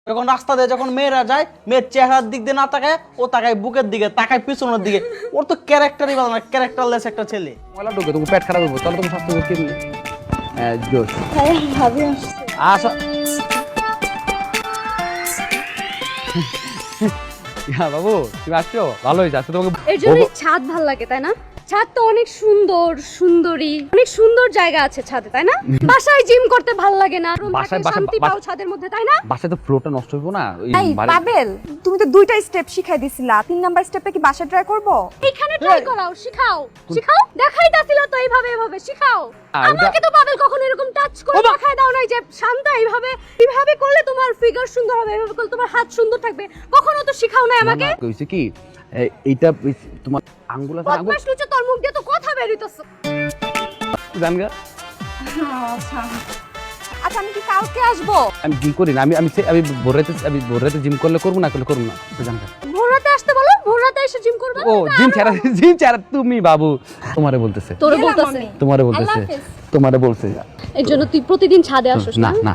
যখন রাস্তা দিয়ে যখন মেয়েরা যায়, মেয়ের চেহারার দিক দিয়ে না তাকায়, ও তাকায় বুকের দিকে, তাকায় পিছনের দিকে। ওর তো ক্যারেক্টারই ভালো না, ক্যারেক্টারলেস একটা ছেলে। ময়লা ঢুকে তুমি পেট খারাপ হইব, তাহলে তুমি স্বাস্থ্য কেমনি? হ্যাঁ জোশ হ্যাঁ ভাবি আসছে। আসো। হ্যাঁ বাবু তুমি আসছো, ভালো হয়েছে। আজকে তোমাকে এর জন্য ছাদ ভাল লাগে তাই না? ছাদ তো অনেক সুন্দর, সুন্দরী, অনেক সুন্দর জায়গা আছে ছাদে তাই না? বাসায় জিম করতে ভাল লাগে না, বাসায়- শান্তি পাও ছাদের মধ্যে তাই না? বাসায় তো ফ্লোরটা নষ্ট হইব না। ওই এই বাড়ি- পাবেল, তুমি তো দুইটা স্টেপ শিখাই দিছিলা, 3 নাম্বার স্টেপে কি বাসা ট্রাই করব? এখানে ট্রাই করাও, শিখাও শিখাও। দেখাইতাছিল তো এইভাবে এইভাবে শিখাও। আমাকে তো পাবেল কখনো এরকম টাচ করে দেখায় দাও নাই যে শান্ত এইভাবে করলে তোমার ফিগার সুন্দর হবে, এইভাবে করলে তোমার হাত সুন্দর থাকবে। কখনো তো শিখাও নাই আমাকে। না, কইছে কি এইটা তোমার আঙ্গুল আছে, আঙ্গুল বদমাশ লুচো, তোর মুখ দিয়ে তো কথা বের হইতাছে। জানগা। আচ্ছা আচ্ছা, আমি কি কালকে আসবো? আমি জিম করি না, আমি ভোররাতে জিম করলে করবো, না করলে করবো না, জানগা। ভোর রাতে আসতে বলো, ভোর রাতে এসে জিম করবে। ও জিম ছাড়া তুমি বাবু তোমারে বলতেছে, তোরে গেলাম বলতাছে। আমি। তোমারে আল্লাহ বলতেছে, হাফেজ। তোমারে বলছে। এর জন্য তুই প্রতিদিন ছাদে আসিস না না? না